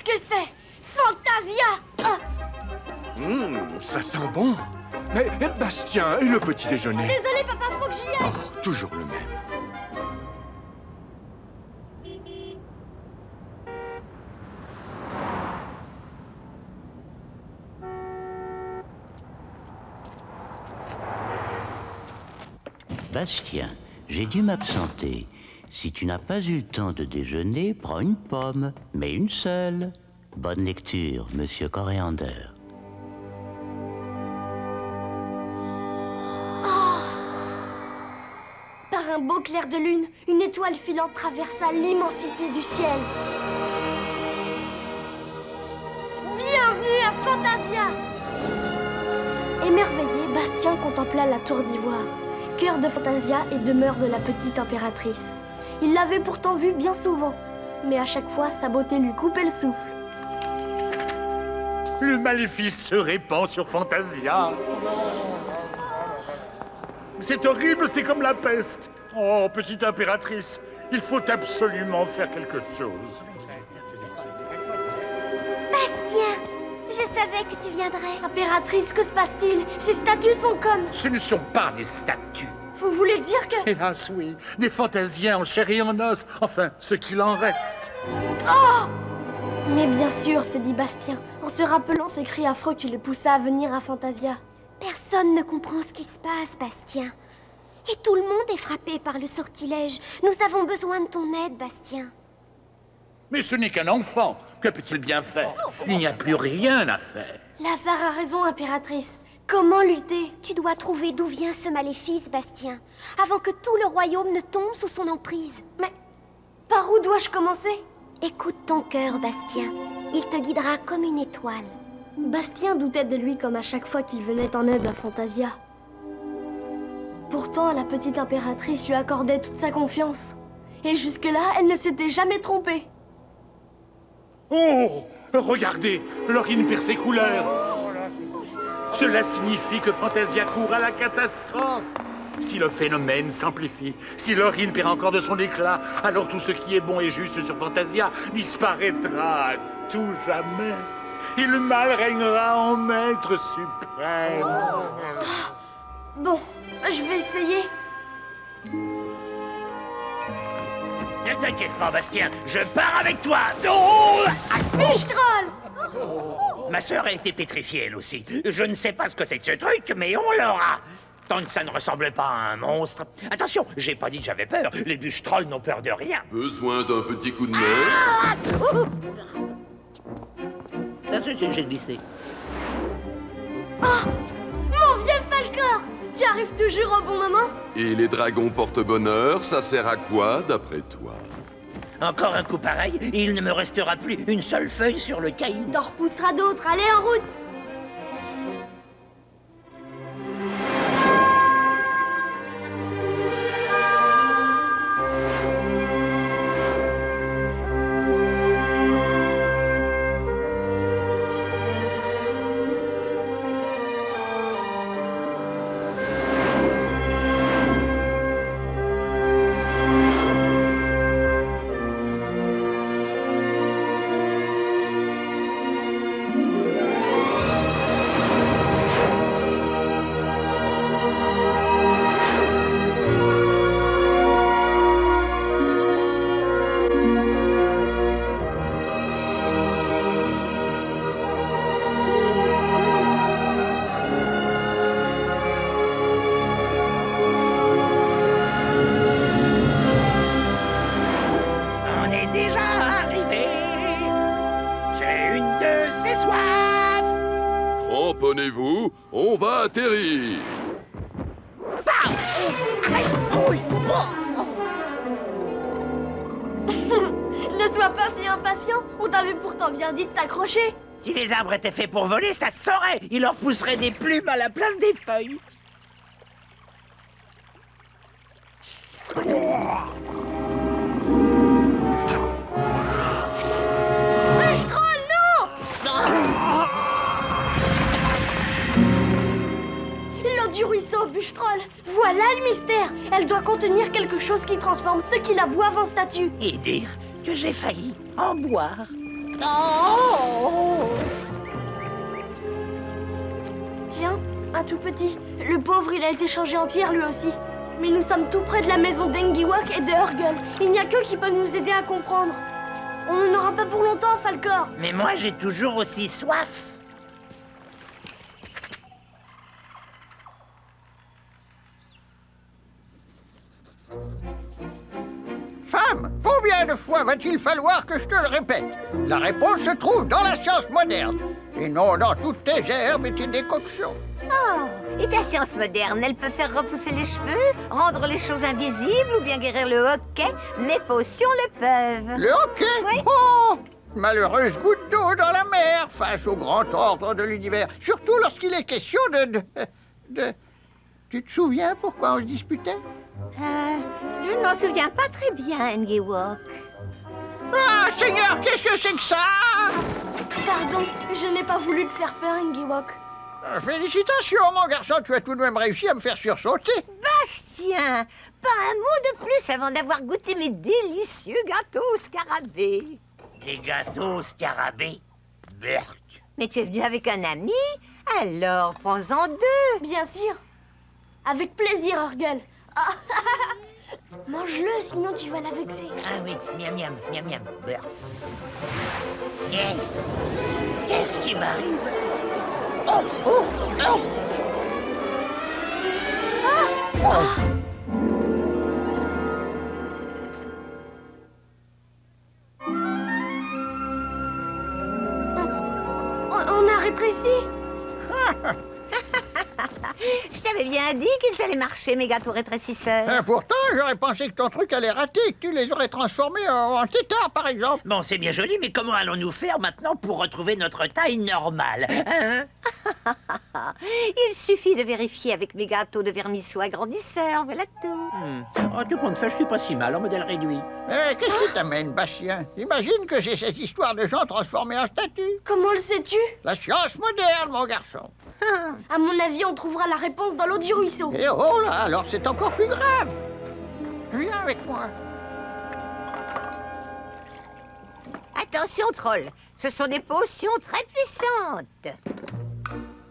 que c'est? Fantasia! Ça sent bon. Mais Bastien, et le petit déjeuner? Désolé, papa, faut que j'y aille. Oh, toujours le même. Bastien, j'ai dû m'absenter. Si tu n'as pas eu le temps de déjeuner, prends une pomme, mais une seule. Bonne lecture, monsieur Coriander. Par un beau clair de lune, une étoile filante traversa l'immensité du ciel. Bienvenue à Fantasia! Émerveillé, Bastien contempla la tour d'ivoire, cœur de Fantasia et demeure de la petite impératrice. Il l'avait pourtant vue bien souvent, mais à chaque fois, sa beauté lui coupait le souffle. Le maléfice se répand sur Fantasia. C'est horrible, c'est comme la peste. Oh, petite impératrice, il faut absolument faire quelque chose. Bastien, je savais que tu viendrais. Impératrice, que se passe-t-il? Ces statues sont comme... Ce ne sont pas des statues. Vous voulez dire que... Hélas, oui, des Fantasiens en chair et en os. Enfin, ce qu'il en reste. Oh! Mais bien sûr, se dit Bastien, en se rappelant ce cri affreux qui le poussa à venir à Fantasia. Personne ne comprend ce qui se passe, Bastien. Et tout le monde est frappé par le sortilège. Nous avons besoin de ton aide, Bastien. Mais ce n'est qu'un enfant. Que peut-il bien faire? Il n'y a plus rien à faire. Lazare a raison, impératrice. Comment lutter? Tu dois trouver d'où vient ce maléfice, Bastien, avant que tout le royaume ne tombe sous son emprise. Mais par où dois-je commencer? Écoute ton cœur, Bastien. Il te guidera comme une étoile. Bastien doutait de lui comme à chaque fois qu'il venait en aide à Fantasia. Pourtant, la petite impératrice lui accordait toute sa confiance. Et jusque-là, elle ne s'était jamais trompée. Oh! Regardez, l'orine perd ses couleurs. Cela signifie que Fantasia court à la catastrophe. Si le phénomène s'amplifie, si l'orine perd encore de son éclat, alors tout ce qui est bon et juste sur Fantasia disparaîtra à tout jamais. Et le mal régnera en maître suprême. Bon, je vais essayer. Ne t'inquiète pas, Bastien, je pars avec toi. Oh! Bûche-Troll! Ma sœur a été pétrifiée, elle aussi. Je ne sais pas ce que c'est que ce truc, mais on l'aura. Tant que ça ne ressemble pas à un monstre. Attention, j'ai pas dit que j'avais peur. Les bûches-trolls n'ont peur de rien. Besoin d'un petit coup de main? J'ai glissé. Oh! Mon vieux Falcor! Tu arrives toujours au bon moment? Et les dragons porte-bonheur, ça sert à quoi, d'après toi? Encore un coup pareil, et il ne me restera plus une seule feuille sur le caillou. T'en repousseras d'autres, allez en route! Cramponnez-vous, on va atterrir. Ne sois pas si impatient, on t'avait pourtant bien dit de t'accrocher. Si les arbres étaient faits pour voler, ça se saurait. Il leur pousserait des plumes à la place des feuilles. Bûche-Troll, non! L'eau du ruisseau, Bûche-Troll. Voilà le mystère. Elle doit contenir quelque chose qui transforme ceux qui la boivent en statue. Et dire que j'ai failli en boire. Oh! Tiens, un tout petit. Le pauvre, il a été changé en pierre lui aussi. Mais nous sommes tout près de la maison d'Engiwok et de Hurgle. Il n'y a qu'eux qui peuvent nous aider à comprendre. On n'en aura pas pour longtemps, Falkor. Mais moi, j'ai toujours aussi soif. Femme, combien de fois va-t-il falloir que je te le répète? La réponse se trouve dans la science moderne, et non dans toutes tes herbes et tes décoctions. Oh, et ta science moderne, elle peut faire repousser les cheveux, rendre les choses invisibles ou bien guérir le hoquet. Mes potions le peuvent. Le hoquet? Oui. Oh! Malheureuse goutte d'eau dans la mer face au grand ordre de l'univers, surtout lorsqu'il est question de... Tu te souviens pourquoi on se disputait? Je ne m'en souviens pas très bien, Engiwok. Ah, Seigneur, qu'est-ce que c'est que ça? Pardon, je n'ai pas voulu te faire peur, Engiwok. Félicitations, mon garçon, tu as tout de même réussi à me faire sursauter. Bastien, pas un mot de plus avant d'avoir goûté mes délicieux gâteaux au scarabée. Des gâteaux scarabées? Berk. Mais tu es venu avec un ami, alors prends-en deux. Bien sûr. Avec plaisir, Hurgle. Ah, mange-le, sinon tu vas la vexer. Ah oui, miam miam, miam miam, Berk. Qu'est-ce qui m'arrive? Oh, oh, oh. On a rétréci. Je t'avais bien dit qu'ils allaient marcher, mes gâteaux rétrécisseurs. Pourtant, j'aurais pensé que ton truc allait rater, que tu les aurais transformés en tétards, par exemple. Bon, c'est bien joli, mais comment allons-nous faire maintenant pour retrouver notre taille normale, hein? Il suffit de vérifier avec mes gâteaux de vermisseau agrandisseur, voilà tout. Oh, tout compte fait, je suis pas si mal en modèle réduit. Qu'est-ce qui t'amène, Bastien? Imagine que c'est cette histoire de gens transformés en statues. Comment le sais-tu? La science moderne, mon garçon. À mon avis, on trouvera la réponse dans l'eau du ruisseau. Et oh là, alors c'est encore plus grave. Viens avec moi. Attention, troll, ce sont des potions très puissantes.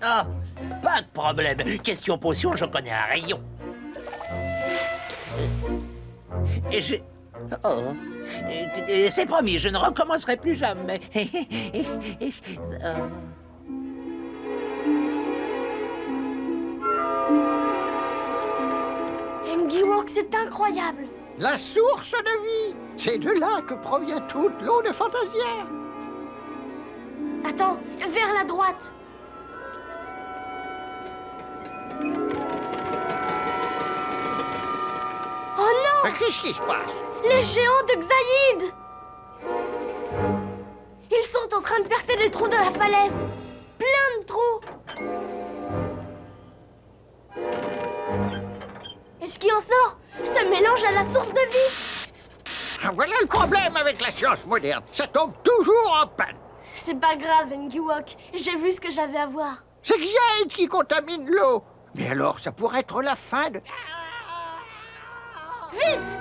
Ah, pas de problème. Question potion, je connais un rayon. Et je... Oh... Et c'est promis, je ne recommencerai plus jamais. Engiwok, c'est incroyable. La source de vie. C'est de là que provient toute l'eau de Fantasia. Attends, vers la droite. Oh non! Mais qu'est-ce qui se passe? Les géants de Xayid! Ils sont en train de percer les trous de la falaise. Plein de trous. Et ce qui en sort se mélange à la source de vie. Voilà le problème avec la science moderne. Ça tombe toujours en panne. C'est pas grave, Engiwok. J'ai vu ce que j'avais à voir. C'est Xayid qui contamine l'eau. Mais alors, ça pourrait être la fin de... Vite!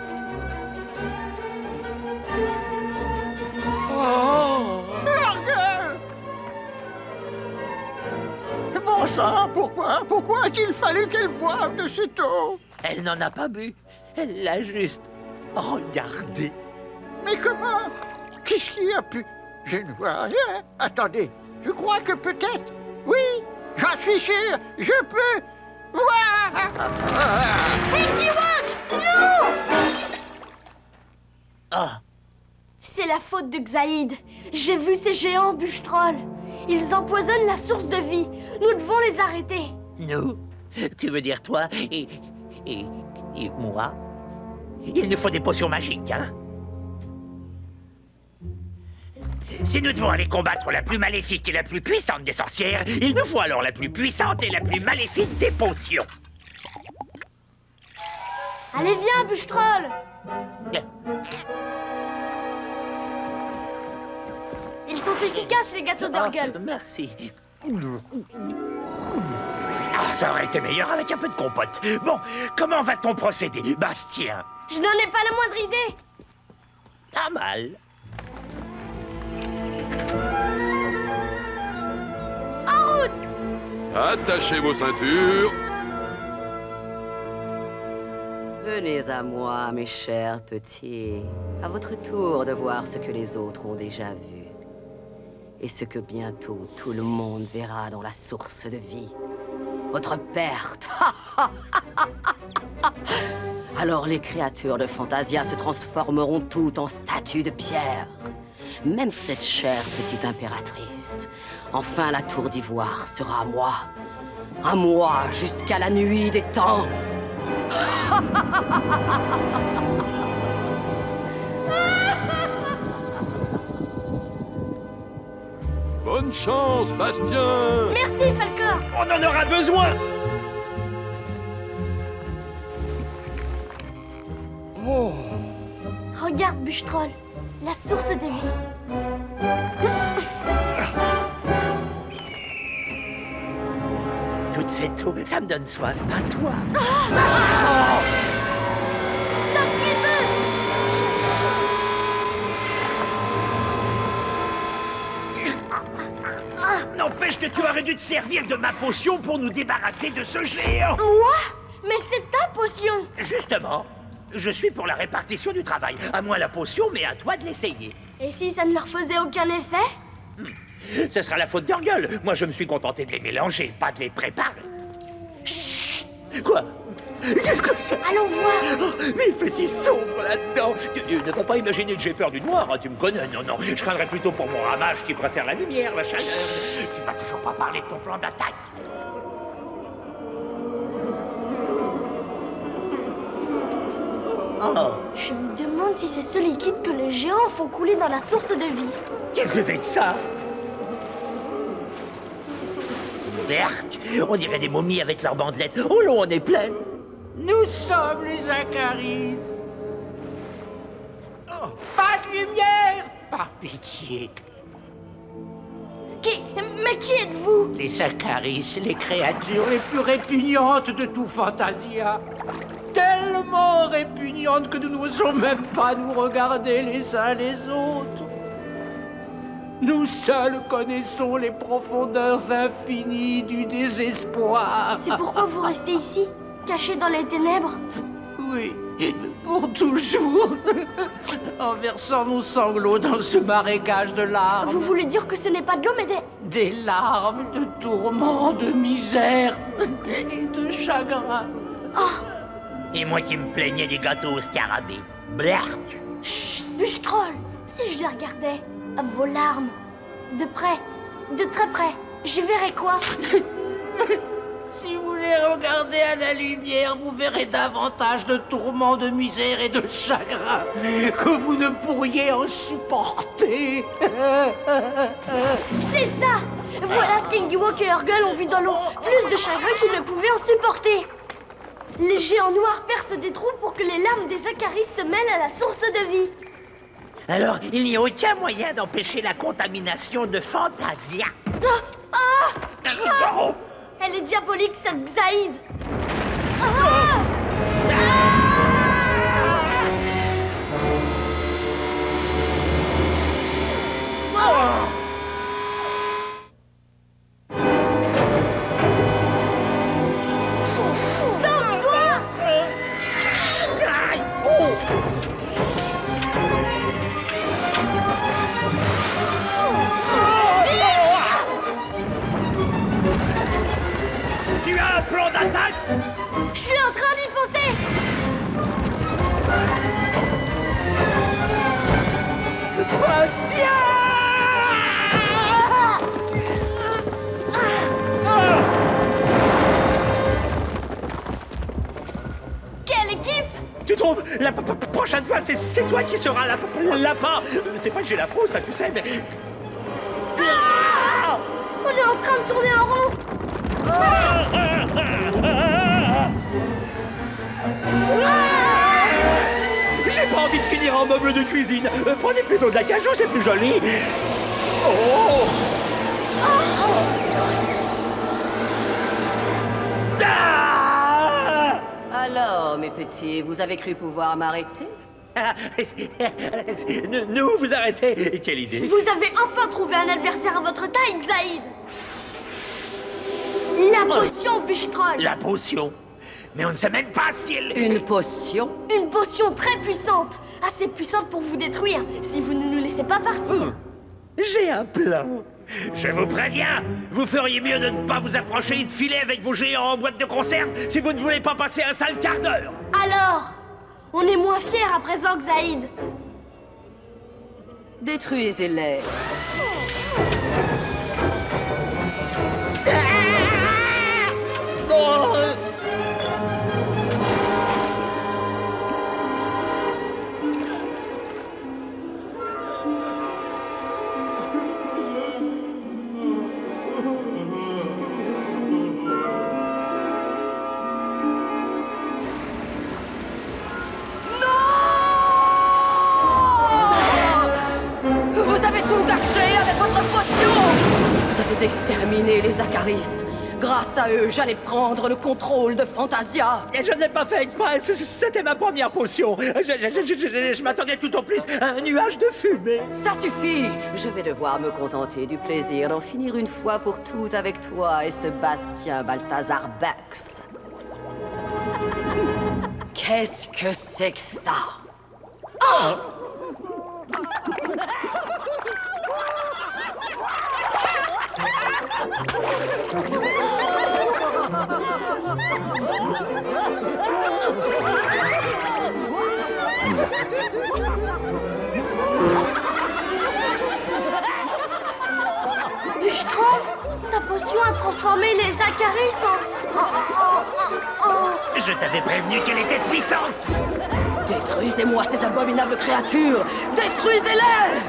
Oh! Hurgle! Bon sang, pourquoi a-t-il fallu qu'elle boive de cette eau? Elle n'en a pas bu. Elle l'a juste regardé. Mais comment? Qu'est-ce qui a pu... Je ne vois rien. Attendez, je crois que peut-être... Oui, j'en suis sûr, je peux... voir! Engiwok! Non! Ah! C'est la faute de Xayid. J'ai vu ces géants bûche-trolls. Ils empoisonnent la source de vie. Nous devons les arrêter. Nous? Tu veux dire toi et moi? Il nous faut des potions magiques, hein? Si nous devons aller combattre la plus maléfique et la plus puissante des sorcières, il nous faut alors la plus puissante et la plus maléfique des potions. Allez, viens, bûche-troll. Ils sont efficaces, les gâteaux d'Hurgle. Merci. Ah, ça aurait été meilleur avec un peu de compote. Bon, comment va-t-on procéder, Bastien? Je n'en ai pas la moindre idée. Pas mal. Attachez vos ceintures. Venez à moi, mes chers petits. À votre tour de voir ce que les autres ont déjà vu. Et ce que bientôt tout le monde verra dans la source de vie. Votre perte. Alors les créatures de Fantasia se transformeront toutes en statues de pierre. Même cette chère petite impératrice. Enfin, la tour d'ivoire sera à moi. À moi, jusqu'à la nuit des temps. Bonne chance, Bastien. Merci, Falcor. On en aura besoin. Oh. Regarde, Bûche-Troll, la source de vie. Toute cette eau, ça me donne soif, pas toi. Ça fait peu. N'empêche que tu aurais dû te servir de ma potion pour nous débarrasser de ce géant. Moi? Mais c'est ta potion. Justement, je suis pour la répartition du travail. À moi la potion, mais à toi de l'essayer. Et si ça ne leur faisait aucun effet? Ce sera la faute d'Urgle. Moi, je me suis contenté de les mélanger, pas de les préparer. Chut! Quoi? Qu'est-ce que c'est? Allons voir. Oh, mais il fait si sombre là-dedans. Tu ne vas pas imaginer que j'ai peur du noir, hein, tu me connais. Non, non, je craindrais plutôt pour mon ramage qui préfère la lumière, la chaleur. Tu m'as toujours pas parlé de ton plan d'attaque. Oh. Je me demande si c'est ce liquide que les géants font couler dans la source de vie. Qu'est-ce que c'est que ça? Berk, on dirait des momies avec leurs bandelettes. Oh là, on est plein. Nous sommes les Acaris. Oh, pas de lumière. Par pitié. Mais qui êtes-vous? Les Acaris, les créatures les plus répugnantes de tout Fantasia. Tellement répugnantes que nous n'osons même pas nous regarder les uns les autres. Nous seuls connaissons les profondeurs infinies du désespoir. C'est pourquoi vous restez ici, cachés dans les ténèbres? Oui, pour toujours, en versant nos sanglots dans ce marécage de larmes. Vous voulez dire que ce n'est pas de l'eau, mais des larmes de tourment, de misère et de chagrin. Oh! Et moi qui me plaignais des gâteaux au scarabée. Berk. Chut, Bûche-Troll. Si je les regardais, vos larmes, de près, de très près, j'y verrais quoi? Si vous les regardez à la lumière, vous verrez davantage de tourments, de misère et de chagrin que vous ne pourriez en supporter. C'est ça! Voilà ce qu'Ingiwok et Urgle ont vu dans l'eau. Plus de chagrin qu'ils ne pouvaient en supporter. Les géants noirs percent des trous pour que les larmes des Acaris se mêlent à la source de vie. Alors, il n'y a aucun moyen d'empêcher la contamination de Fantasia. Elle est diabolique, cette Xaïd. Tu as un plan d'attaque? Je suis en train d'y penser. Bastien! Quelle équipe! Tu trouves? La prochaine fois, c'est toi qui seras lapin. C'est pas que j'ai la frousse, ça tu sais, mais... On est en train de tourner en rond. J'ai pas envie de finir en meuble de cuisine. Prenez plutôt de la cajou, c'est plus joli. Oh! Ah! Alors, mes petits, vous avez cru pouvoir m'arrêter? Nous, vous arrêtez. Quelle idée. Vous avez enfin trouvé un adversaire à votre taille, Xaïd. La potion, Bûche-Troll! La potion? Mais on ne sait même pas si elle... Une potion? Une potion très puissante! Assez puissante pour vous détruire, si vous ne nous laissez pas partir. J'ai un plan. Je vous préviens, vous feriez mieux de ne pas vous approcher et de filer avec vos géants en boîte de conserve si vous ne voulez pas passer un sale quart d'heure. Alors, on est moins fiers à présent, Xaïd. Détruisez-les. Exterminer les Acaris. Grâce à eux, j'allais prendre le contrôle de Fantasia. Et je n'ai pas fait exprès, c'était ma première potion. Je m'attendais tout au plus à un nuage de fumée. Ça suffit. Je vais devoir me contenter du plaisir d'en finir une fois pour toutes avec toi et ce Bastien Balthazar Bucks. Qu'est-ce que c'est que ça? Oh! Bûche-Troll, ta potion a transformé les Acaris en... Je t'avais prévenu qu'elle était puissante. Détruisez-moi ces abominables créatures! Détruisez-les!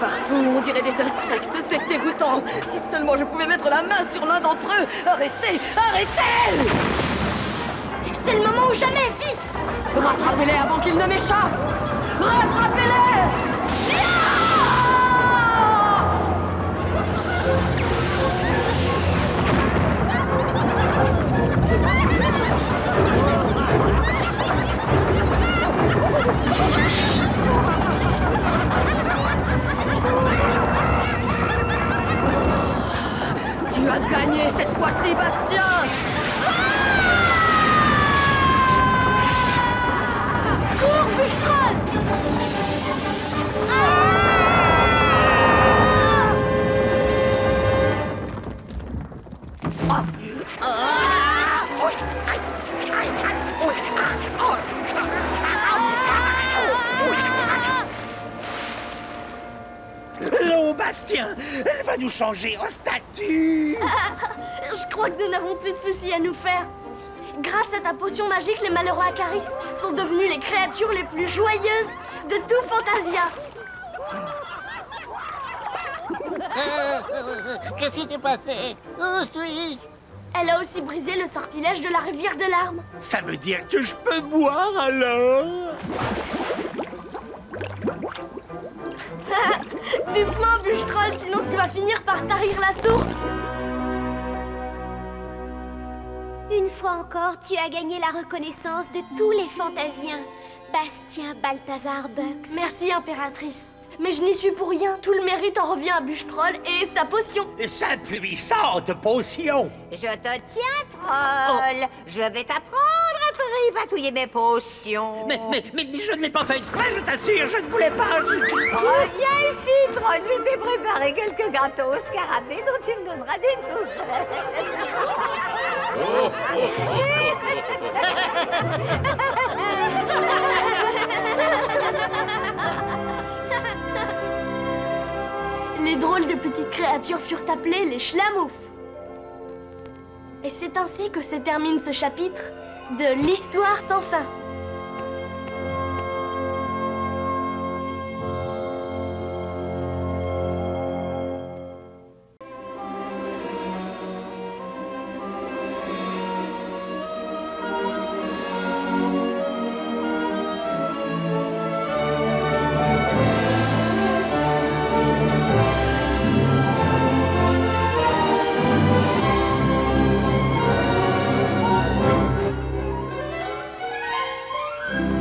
Partout, on dirait des insectes, c'est dégoûtant. Si seulement je pouvais mettre la main sur l'un d'entre eux. Arrêtez, arrêtez! C'est le moment ou jamais, vite! Rattrapez-les avant qu'ils ne m'échappent! Rattrapez-les! Tu as gagné cette fois-ci, Bastien! Cours, Bûche-Troll! L'eau, Bastien, elle va nous changer en statue. Je crois que nous n'avons plus de soucis à nous faire. Grâce à ta potion magique, les malheureux Acaris sont devenus les créatures les plus joyeuses de tout Fantasia. Qu'est-ce qui s'est passé? Où suis-je? Elle a aussi brisé le sortilège de la rivière de larmes. Ça veut dire que je peux boire alors? Doucement, Bûche-Troll, sinon tu vas finir par tarir la source. Une fois encore, tu as gagné la reconnaissance de tous les Fantasiens. Bastien Balthazar Bucks. Merci, Impératrice. Mais je n'y suis pour rien. Tout le mérite en revient à Bûche-Troll et sa potion. Sa puissante potion. Je te tiens, Troll. Je vais t'apprendre à tripatouiller mes potions. Mais je ne l'ai pas fait exprès, je t'assure, je ne voulais pas. Reviens ici, Troll. Je t'ai préparé quelques gâteaux au scarabée dont tu me donneras des Les drôles de petites créatures furent appelées les Schlamouf. Et c'est ainsi que se termine ce chapitre de l'Histoire sans fin. Oh